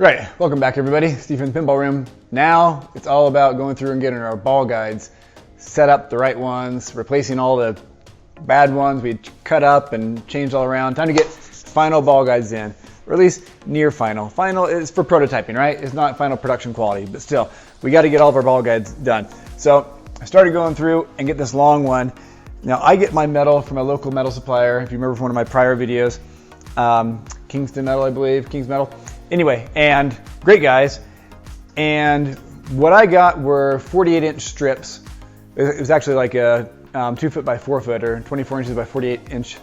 Right, welcome back everybody. Steve in the Pinball Room. Now it's all about going through and getting our ball guides set up, the right ones, replacing all the bad ones we cut up and changed all around. Time to get final ball guides in, or at least near final. Final is for prototyping, right? It's not final production quality, but still, we got to get all of our ball guides done. So I started going through and get this long one. Now I get my metal from a local metal supplier. If you remember from one of my prior videos, Kingston Metal, I believe, King's Metal. Anyway, and great guys. And what I got were 48-inch strips. It was actually like a 2 foot by 4 foot or 24 inches by 48-inch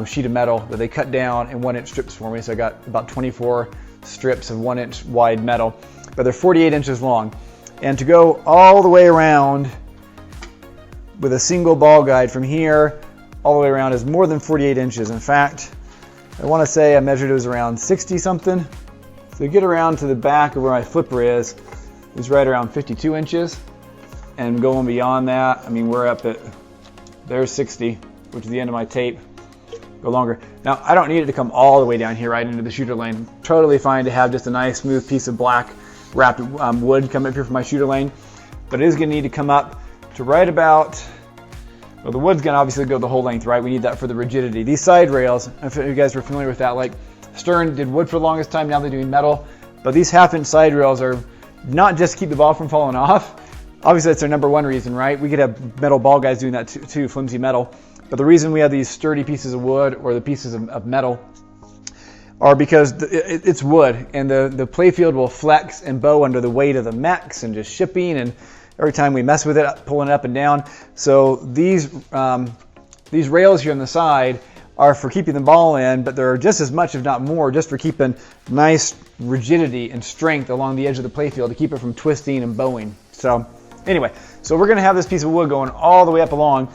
sheet of metal that they cut down in 1-inch strips for me. So I got about 24 strips of 1-inch wide metal, but they're 48 inches long. And to go all the way around with a single ball guide from here all the way around is more than 48 inches. In fact, I want to say I measured it was around 60 something. So to get around to the back of where my flipper is right around 52 inches. And going beyond that, I mean, we're up at, there's 60, which is the end of my tape. Go longer. Now, I don't need it to come all the way down here right into the shooter lane. Totally fine to have just a nice smooth piece of black wrapped wood come up here for my shooter lane. But it is going to need to come up to right about, well, the wood's going to obviously go the whole length, right? We need that for the rigidity. These side rails, if you guys were familiar with that, like Stern did wood for the longest time, now they're doing metal. But these half-inch side rails are not just to keep the ball from falling off. Obviously, that's their number one reason, right? We could have metal ball guys doing that too, flimsy metal. But the reason we have these sturdy pieces of wood or the pieces of metal are because it's wood, and the playfield will flex and bow under the weight of the mechs and just shipping, and every time we mess with it, pulling it up and down. So these rails here on the side are for keeping the ball in, but they're just as much, if not more, just for keeping nice rigidity and strength along the edge of the playfield to keep it from twisting and bowing. So anyway, so we're going to have this piece of wood going all the way up along,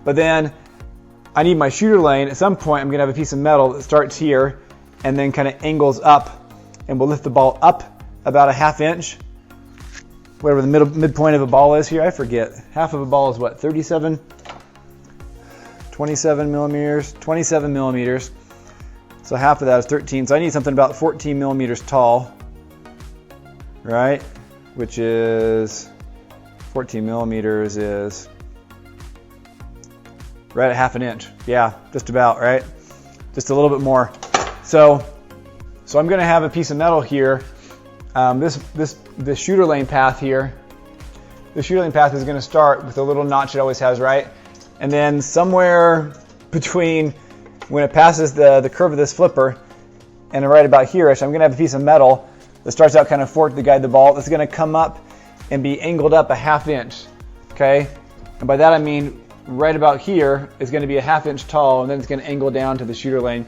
but then I need my shooter lane. At some point, I'm going to have a piece of metal that starts here and then kind of angles up, and we'll lift the ball up about a half inch, whatever the midpoint of a ball is here. I forget. Half of a ball is what, 27 millimeters. So half of that is 13. So I need something about 14 millimeters tall, right? Which is 14 millimeters is right at half an inch. Yeah, just about, right? Just a little bit more. So I'm going to have a piece of metal here. This shooter lane path here. The shooter lane path is going to start with a little notch it always has, right? And then somewhere between when it passes the curve of this flipper and right about here-ish, I'm going to have a piece of metal that starts out kind of forked to guide the ball. That's going to come up and be angled up a half inch, okay? And by that I mean right about here is going to be a half inch tall, and then it's going to angle down to the shooter lane.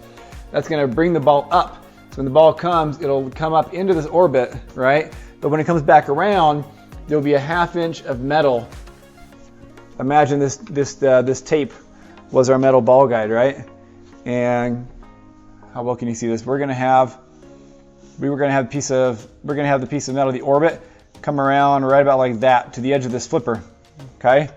That's going to bring the ball up. So when the ball comes, it'll come up into this orbit, right? But when it comes back around, there'll be a half inch of metal. Imagine this tape was our metal ball guide, right? And how well can you see this? We're gonna have the piece of metal, the orbit, come around right about like that to the edge of this flipper, okay?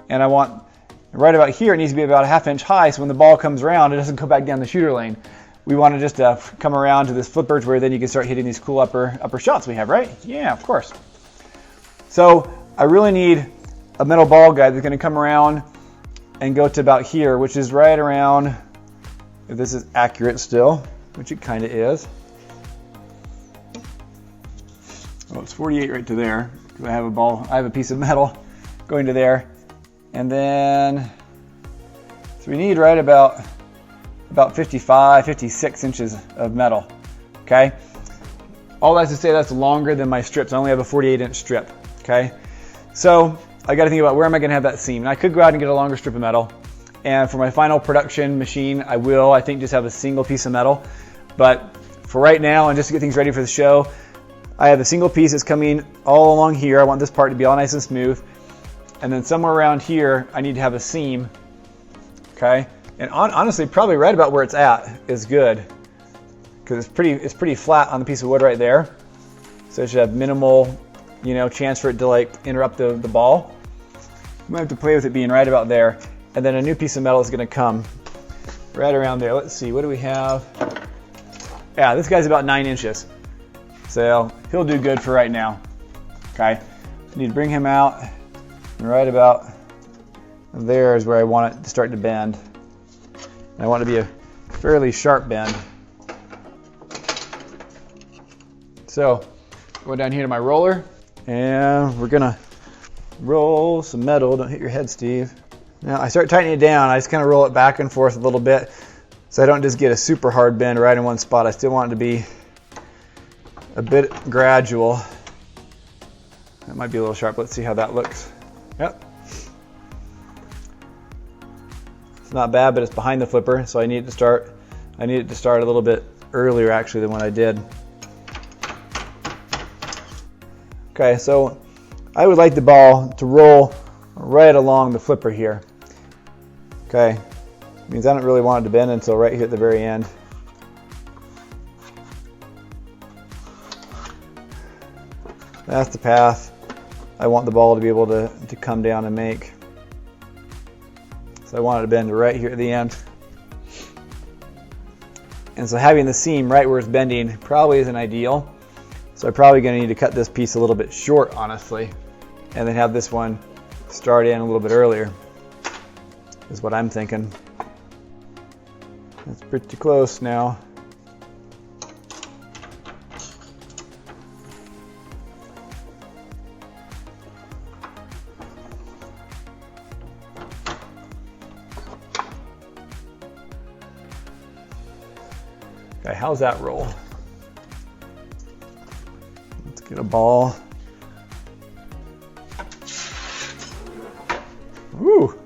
And I want right about here, it needs to be about a half inch high, so when the ball comes around, it doesn't go back down the shooter lane. We want to just come around to this flipper where then you can start hitting these cool upper shots we have, right? Yeah, of course. So I really need a metal ball guide that's going to come around and go to about here, which is right around, if this is accurate still, which it kind of is. Oh, it's 48 right to there, because I have a piece of metal going to there. And then, so we need right about 55, 56 inches of metal, okay? All that's to say that's longer than my strips. I only have a 48-inch strip, okay? So I got to think about where am I going to have that seam. And I could go out and get a longer strip of metal. And for my final production machine, I think, just have a single piece of metal. But for right now, and just to get things ready for the show, I have a single piece that's coming all along here. I want this part to be all nice and smooth. And then somewhere around here, I need to have a seam, okay? And honestly, probably right about where it's at is good, because it's pretty flat on the piece of wood right there. So it should have minimal, chance for it to like interrupt the ball. I'm gonna have to play with it being right about there. And then a new piece of metal is gonna come right around there. Let's see, what do we have? Yeah, this guy's about 9 inches. So he'll do good for right now. Okay, need to bring him out, and right about there is where I want it to start to bend. And I want it to be a fairly sharp bend. So go down here to my roller, and we're gonna roll some metal. Don't hit your head, Steve. Now I start tightening it down. I just kind of roll it back and forth a little bit, so I don't just get a super hard bend right in one spot. I still want it to be a bit gradual. That might be a little sharp. Let's see how that looks. Yep. It's not bad, but it's behind the flipper, so I need it to start a little bit earlier actually than what I did. Okay, so I would like the ball to roll right along the flipper here. Okay, means I don't really want it to bend until right here at the very end. That's the path I want the ball to be able to come down and make. So I want it to bend right here at the end. And so having the seam right where it's bending probably isn't ideal. So I'm probably going to need to cut this piece a little bit short, honestly, and then have this one start in a little bit earlier, is what I'm thinking. That's pretty close now. Okay, how's that roll? Let's get a ball. Woo!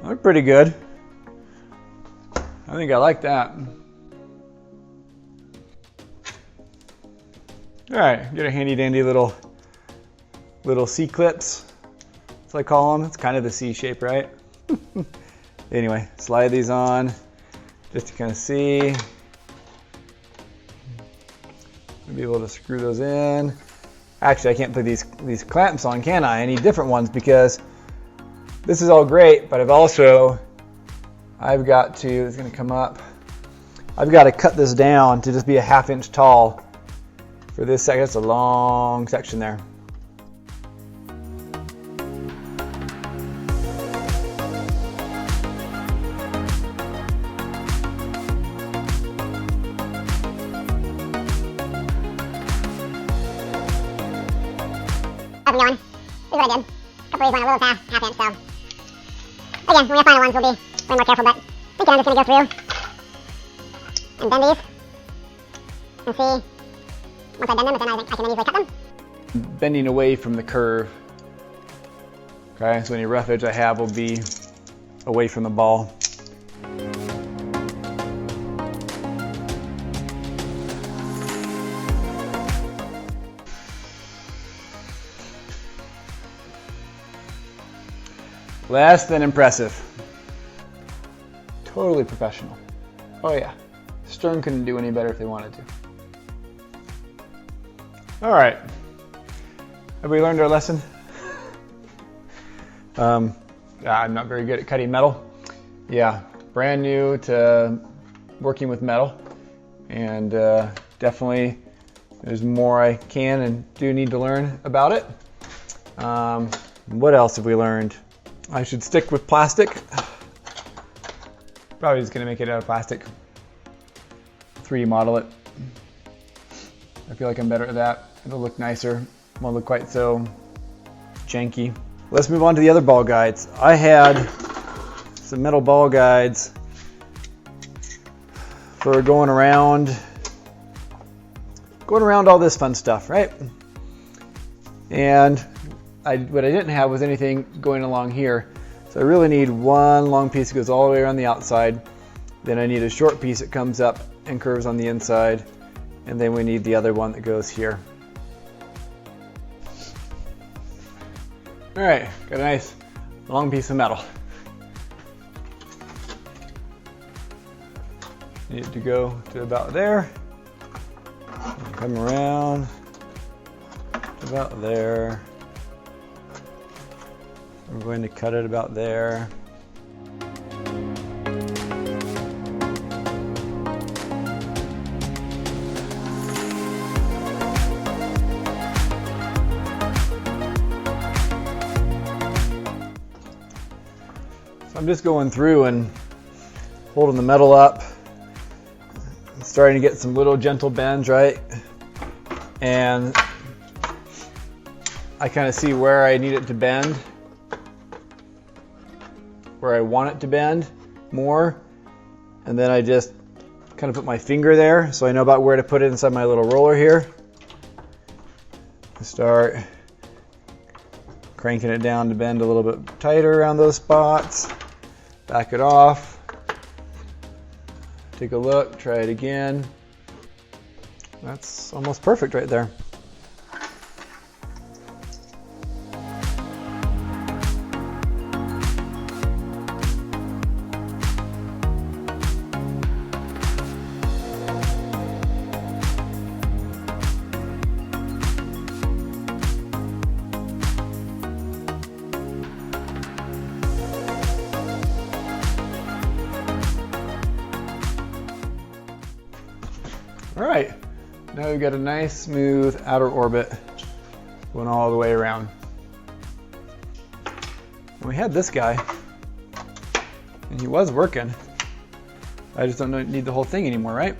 Look pretty good. I think I like that. All right, get a handy dandy little C-clips. That's what I call them. It's kind of the C shape, right? Anyway, slide these on just to kind of see. I'll be able to screw those in. Actually, I can't put these clamps on, can I? I need different ones because this is all great, but I've got to, it's gonna come up, I've got to cut this down to just be a 1/2 inch tall for this section. That's a long section there. How's it going? This is what I did. A couple of these went a little past 1/2 inch, so again, when we have final ones, we'll be way more careful, but I think I'm just going to go through and bend these and see once I bend them, but then I can then easily cut them. Bending away from the curve. Okay, so any rough edge I have will be away from the ball. Less than impressive. Totally professional. Oh yeah, Stern couldn't do any better if they wanted to. All right, have we learned our lesson? I'm not very good at cutting metal. Yeah, brand new to working with metal, and definitely there's more I can and do need to learn about it. What else have we learned? I should stick with plastic. Probably just gonna make it out of plastic. 3D model it. I feel like I'm better at that. It'll look nicer. Won't look quite so janky. Let's move on to the other ball guides. I had some metal ball guides for going around all this fun stuff, right? And what I didn't have was anything going along here. So I really need one long piece that goes all the way around the outside. Then I need a short piece that comes up and curves on the inside. And then we need the other one that goes here. All right, got a nice long piece of metal. Need it to go to about there. Come around to about there. We're going to cut it about there. just going through and holding the metal up, starting to get some little gentle bends, right? And I kind of see where I need it to bend, where I want it to bend more, and then I just kind of put my finger there so I know about where to put it inside my little roller here. Start cranking it down to bend a little bit tighter around those spots. Back it off. Take a look, try it again. That's almost perfect right there. All right, now we've got a nice smooth outer orbit going all the way around. And we had this guy, and he was working. I just don't need the whole thing anymore, right?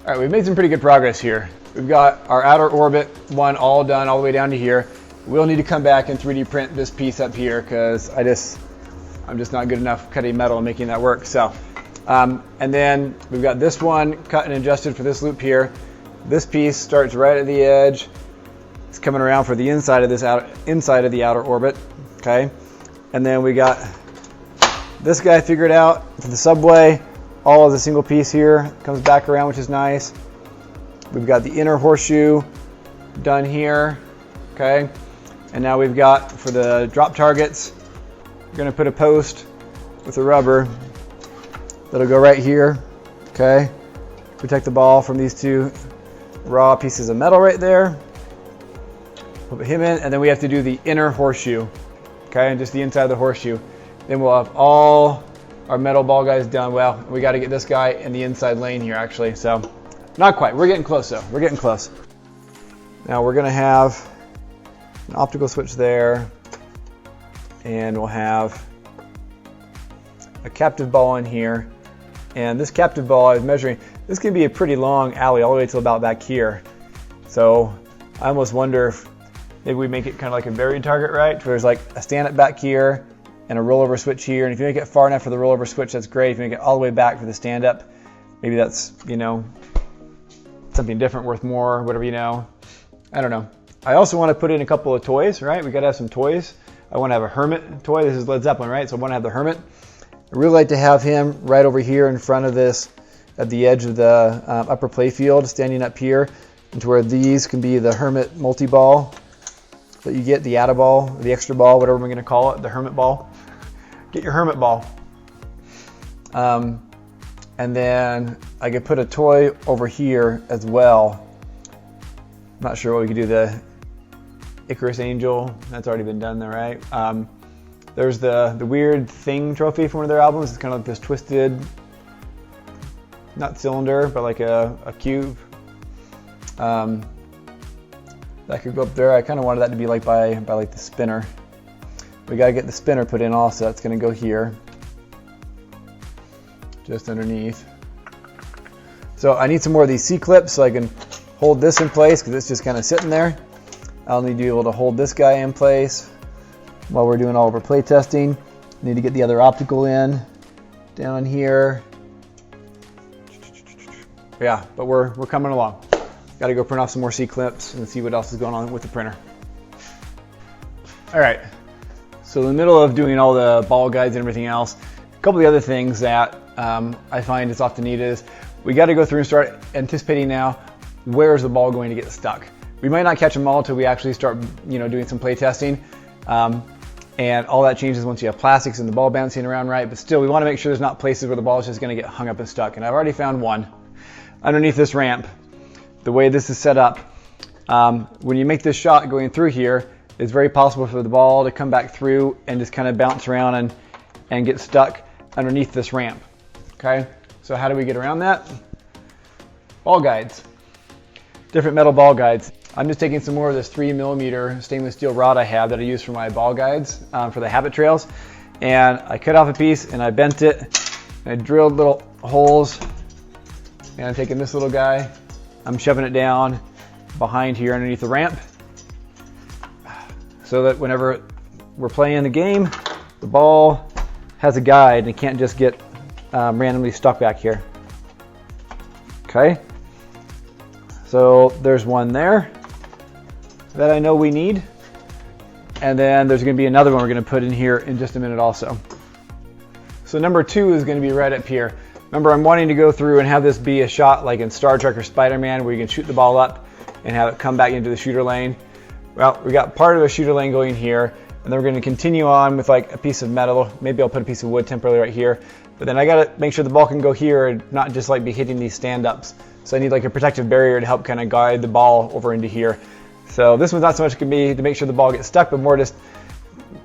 All right, we've made some pretty good progress here. We've got our outer orbit one all done all the way down to here. We'll need to come back and 3D print this piece up here because I'm just not good enough cutting metal and making that work. So, and then we've got this one cut and adjusted for this loop here. This piece starts right at the edge. It's coming around for the inside of this inside of the outer orbit. Okay, and then we got this guy figured out for the subway. All as a single piece here, comes back around, which is nice. We've got the inner horseshoe done here, okay? And now we've got, for the drop targets, we're gonna put a post with a rubber that'll go right here, okay? Protect the ball from these two raw pieces of metal right there. We'll put him in, and then we have to do the inner horseshoe, okay? And just the inside of the horseshoe. Then we'll have all our metal ball guys done. Well, we got to get this guy in the inside lane here actually, so not quite. We're getting close though. We're getting close. Now we're going to have an optical switch there, and we'll have a captive ball in here. And this captive ball I was measuring, this can be a pretty long alley all the way to about back here. So I almost wonder if maybe we make it kind of like a buried target, right? Where there's like a stand-up back here and a rollover switch here, and if you make it far enough for the rollover switch, that's great. If you make it all the way back for the stand-up, maybe that's, you know, something different, worth more, whatever, you know. I don't know. I also want to put in a couple of toys, right? We got to have some toys. I want to have a Hermit toy. This is Led Zeppelin, right? So I want to have the Hermit. I really like to have him right over here in front of this, at the edge of the upper play field, standing up here, and to where these can be the Hermit multi-ball that you get, the Atta ball, the extra ball, whatever we're going to call it, the Hermit ball. Get your Hermit ball. And then I could put a toy over here as well. I'm not sure what we could do. The Icarus Angel, that's already been done there, right? There's the Weird Thing trophy from one of their albums. It's kind of like this twisted, not cylinder, but like a cube. That could go up there. I kind of wanted that to be like by like the spinner. We got to get the spinner put in also. It's going to go here, just underneath. So I need some more of these C-clips so I can hold this in place because it's just kind of sitting there. I'll need to be able to hold this guy in place while we're doing all of our play testing. Need to get the other optical in down here. Yeah, but we're coming along. Got to go print off some more C-clips and see what else is going on with the printer. All right, so in the middle of doing all the ball guides and everything else, a couple of the other things that I find is often needed is we got to go through and start anticipating now, where's the ball going to get stuck? We might not catch them all until we actually start, doing some play testing. And all that changes once you have plastics and the ball bouncing around right, but still we want to make sure there's not places where the ball is just going to get hung up and stuck. And I've already found one underneath this ramp. The way this is set up, when you make this shot going through here, it's very possible for the ball to come back through and just kind of bounce around and get stuck underneath this ramp. Okay, so how do we get around that? Ball guides, different metal ball guides. I'm just taking some more of this 3mm stainless steel rod I have that I use for my ball guides for the habit trails, and I cut off a piece and I bent it and I drilled little holes, and I'm taking this little guy, I'm shoving it down behind here underneath the ramp so that whenever we're playing the game, the ball has a guide and it can't just get randomly stuck back here. Okay, so there's one there that I know we need, and then there's going to be another one we're going to put in here in just a minute also. So number 2 is going to be right up here. Remember, I'm wanting to go through and have this be a shot like in Star Trek or Spider-Man where you can shoot the ball up and have it come back into the shooter lane. Well, we got part of a shooter lane going here, and then we're going to continue on with like a piece of metal. Maybe I'll put a piece of wood temporarily right here, but then I got to make sure the ball can go here and not just like be hitting these stand-ups. So I need like a protective barrier to help kind of guide the ball over into here. So this one's not so much going to be to make sure the ball gets stuck, but more just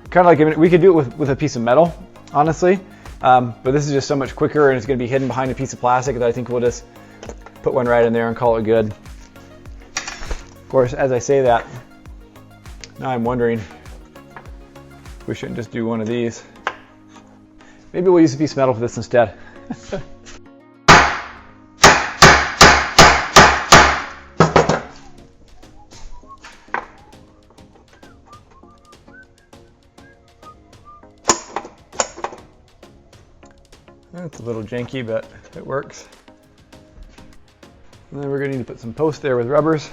kind of like, we could do it with a piece of metal, honestly. But this is just so much quicker, and it's going to be hidden behind a piece of plastic that I think we'll just put one right in there and call it good. Of course, as I say that, now I'm wondering if we shouldn't just do one of these. Maybe we'll use a piece of metal for this instead. It's a little janky, but it works. And then we're going to need to put some posts there with rubbers.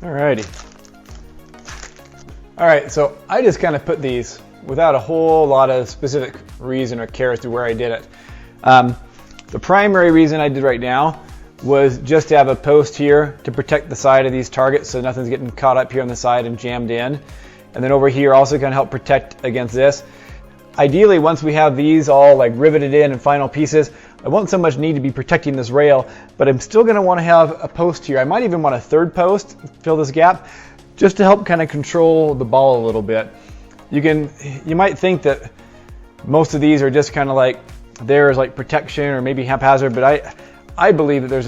Alrighty. Alright, so I just kind of put these without a whole lot of specific reason or care as to where I did it. The primary reason I did right now was just to have a post here to protect the side of these targets so nothing's getting caught up here on the side and jammed in. And then over here also kind of help protect against this. Ideally, once we have these all like riveted in and final pieces, I won't so much need to be protecting this rail, but I'm still going to want to have a post here. I might even want a third post, fill this gap, just to help kind of control the ball a little bit. You might think that most of these are just kind of like there as like protection or maybe haphazard, but I believe that there's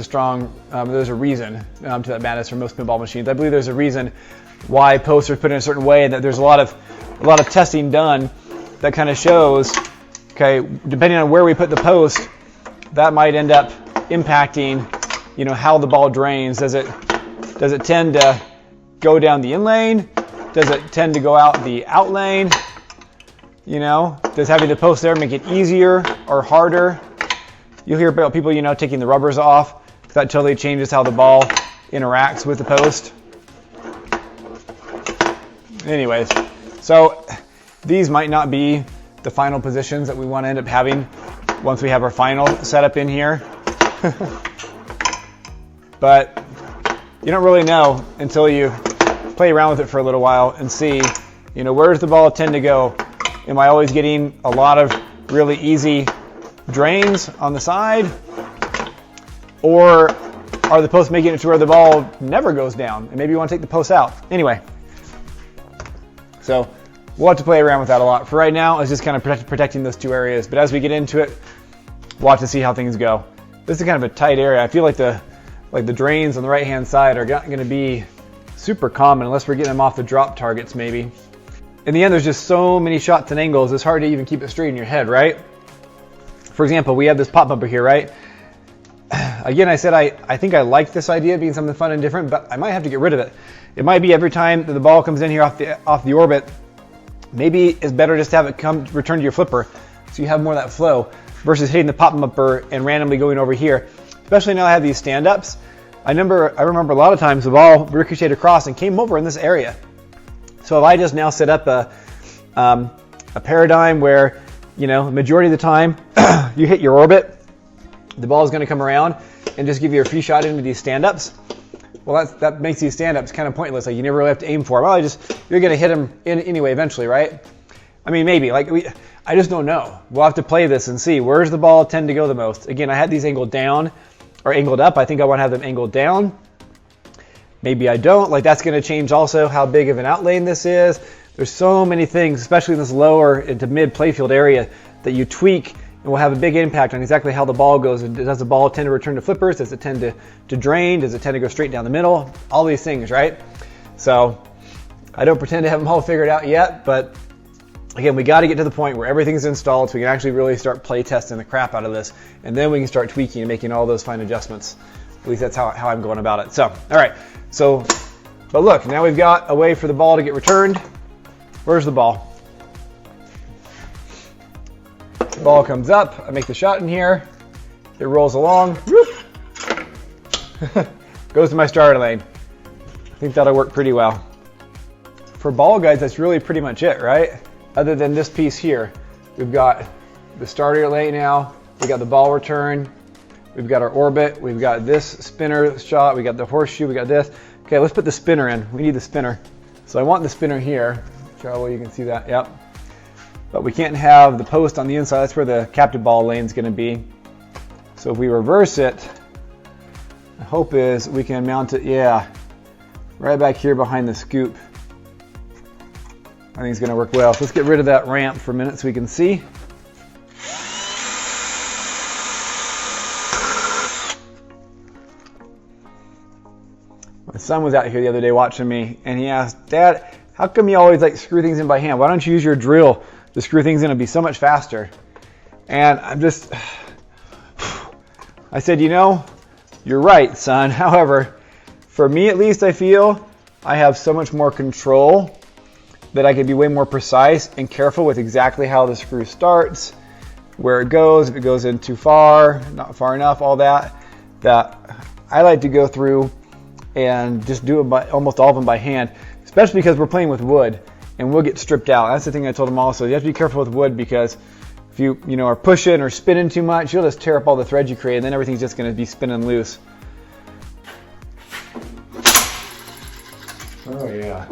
a reason to that madness for most pinball machines. I believe there's a reason why posts are put in a certain way, and that there's a lot of testing done that kind of shows, okay, depending on where we put the post, that might end up impacting, how the ball drains. Does it tend to go down the in lane? Does it tend to go out the out lane? Does having the post there make it easier or harder? You'll hear about people, taking the rubbers off. That totally changes how the ball interacts with the post. Anyways, so these might not be the final positions that we want to end up having once we have our final setup in here. But you don't really know until you play around with it for a little while and see, where does the ball tend to go? Am I always getting a lot of really easy drains on the side? Or are the posts making it to where the ball never goes down and maybe you want to take the posts out? Anyway, so we'll have to play around with that a lot. For right now, it's just kind of protecting those two areas. But as we get into it, watch and see how things go. This is kind of a tight area. I feel like the drains on the right hand side are not going to be super common unless we're getting them off the drop targets maybe. In the end, there's just so many shots and angles, it's hard to even keep it straight in your head, right? For example, we have this pop bumper here, right? Again, I said I think I like this idea of being something fun and different, but I might have to get rid of it. It might be every time that the ball comes in here off the orbit, maybe it's better just to have it return to your flipper so you have more of that flow versus hitting the pop bumper and randomly going over here. Especially now I have these stand-ups. I remember a lot of times the ball ricocheted across and came over in this area. So if I just now set up a paradigm where, you know, majority of the time you hit your orbit, the ball is going to come around and just give you a free shot into these stand-ups. Well, that makes these stand-ups kind of pointless. Like you never really have to aim for them. Well, you're going to hit them anyway eventually, right? I mean, maybe. I just don't know. We'll have to play this and see. Where's the ball tend to go the most? Again, I had these angled down or angled up. I think I want to have them angled down. Maybe I don't. Like that's going to change also how big of an outlane this is. There's so many things, especially in this lower into mid playfield area, that you tweak and will have a big impact on exactly how the ball goes. Does the ball tend to return to flippers? Does it tend to drain? Does it tend to go straight down the middle? All these things, right? So I don't pretend to have them all figured out yet, but again, we got to get to the point where everything's installed so we can actually really start play testing the crap out of this, and then we can start tweaking and making all those fine adjustments. At least that's how I'm going about it. So, all right. So, but look, now we've got a way for the ball to get returned. Where's the ball? The ball comes up. I make the shot in here. It rolls along. Goes to my starter lane. I think that'll work pretty well. For ball guides, that's really pretty much it, right? Other than this piece here, we've got the starter lane now. We got the ball return. We've got our orbit. We've got this spinner shot. We got the horseshoe. We got this. Okay, let's put the spinner in. We need the spinner. So I want the spinner here. Charlie, you can see that. Yep. But we can't have the post on the inside. That's where the captive ball lane is going to be. So if we reverse it, the hope is we can mount it, yeah, right back here behind the scoop. I think it's going to work well. So let's get rid of that ramp for a minute so we can see. My son was out here the other day watching me, and he asked, "Dad, how come you always like screw things in by hand? Why don't you use your drill to screw things in? It'd be so much faster." And I said, you know, you're right, son. However, for me at least, I feel I have so much more control that I can be way more precise and careful with exactly how the screw starts, where it goes, if it goes in too far, not far enough, all that I like to go through and just do it by almost all of them by hand, especially because we're playing with wood and wood gets stripped out. That's the thing I told him also. You have to be careful with wood because if you are pushing or spinning too much, you'll just tear up all the threads you create, and then everything's just going to be spinning loose. Oh yeah.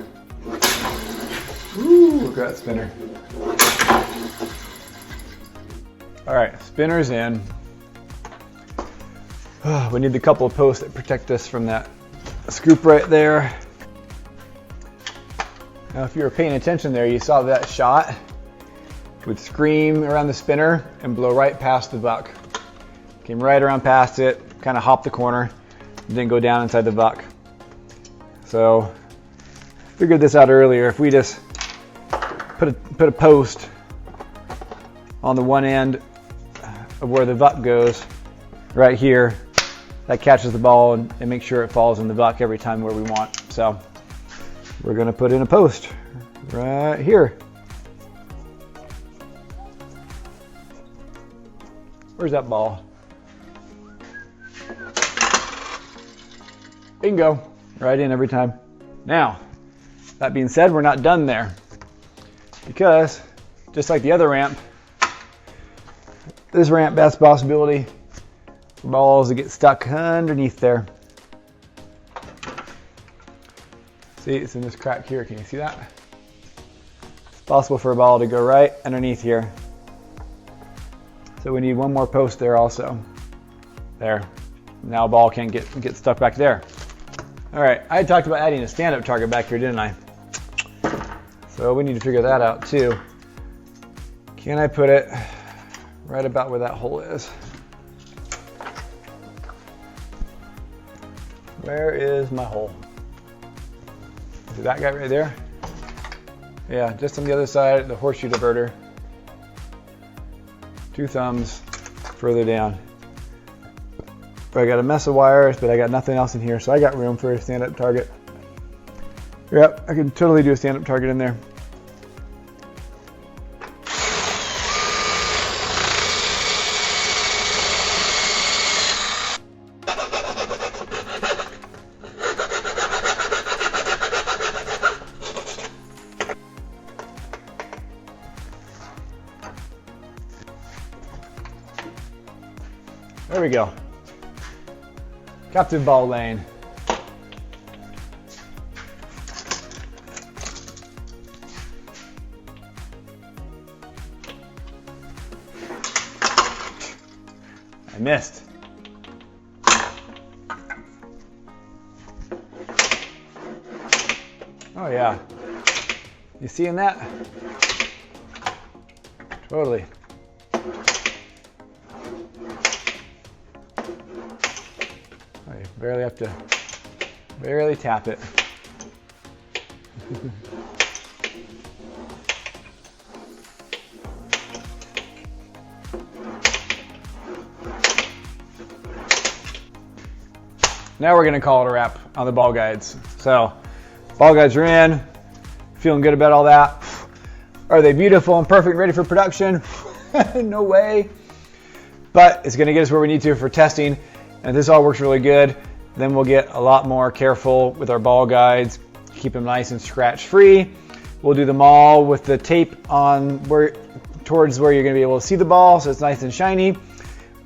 Ooh, look at that spinner. All right, spinner's in. Oh, we need the couple of posts that protect us from that scoop right there. Now, if you were paying attention there, you saw that shot would scream around the spinner and blow right past the buck. Came right around past it, kind of hopped the corner, then go down inside the buck. So, figured this out earlier. If we just put a post on the one end of where the buck goes, right here, that catches the ball and makes sure it falls in the buck every time where we want. So we're going to put in a post right here. Where's that ball? Bingo, right in every time. Now, that being said, we're not done there, because just like the other ramp, this ramp has the possibility for balls to get stuck underneath there. See, it's in this crack here. Can you see that? It's possible for a ball to go right underneath here. So we need one more post there also. There. Now a ball can't get stuck back there. All right, I talked about adding a stand-up target back here, didn't I? So we need to figure that out too. Can I put it right about where that hole is? Where is my hole? Is it that guy right there? Yeah, just on the other side, the horseshoe diverter. 2 thumbs further down. I got a mess of wires, but I got nothing else in here, so I got room for a stand-up target. Yep, I can totally do a stand-up target in there. There we go. Captain ball lane. I missed. Oh yeah. You seeing that? Totally. Barely have to barely tap it. Now we're going to call it a wrap on the ball guides. So, ball guides are in. Feeling good about all that. Are they beautiful and perfect and ready for production? No way. But it's going to get us where we need to for testing. And if this all works really good, then we'll get a lot more careful with our ball guides, keep them nice and scratch free. We'll do them all with the tape on towards where you're going to be able to see the ball, so it's nice and shiny.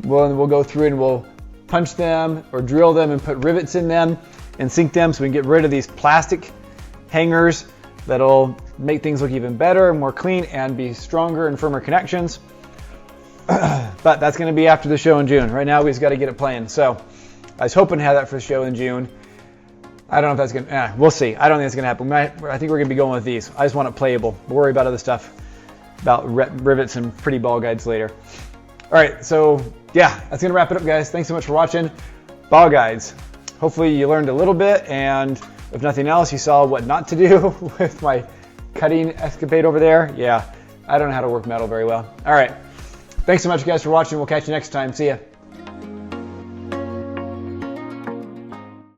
We'll go through and we'll punch them or drill them and put rivets in them and sink them so we can get rid of these plastic hangers that'll make things look even better and more clean and be stronger and firmer connections. But that's going to be after the show in June. Right now we just got to get it playing. So I was hoping to have that for the show in June. I don't know if that's going to, we'll see. I don't think it's going to happen. I think we're going to be going with these. I just want it playable. We'll worry about other stuff, about rivets and pretty ball guides later. All right, so yeah, that's going to wrap it up, guys. Thanks so much for watching Ball Guides. Hopefully you learned a little bit, and if nothing else, you saw what not to do with my cutting escapade over there. Yeah, I don't know how to work metal very well. All right, thanks so much, guys, for watching. We'll catch you next time. See ya.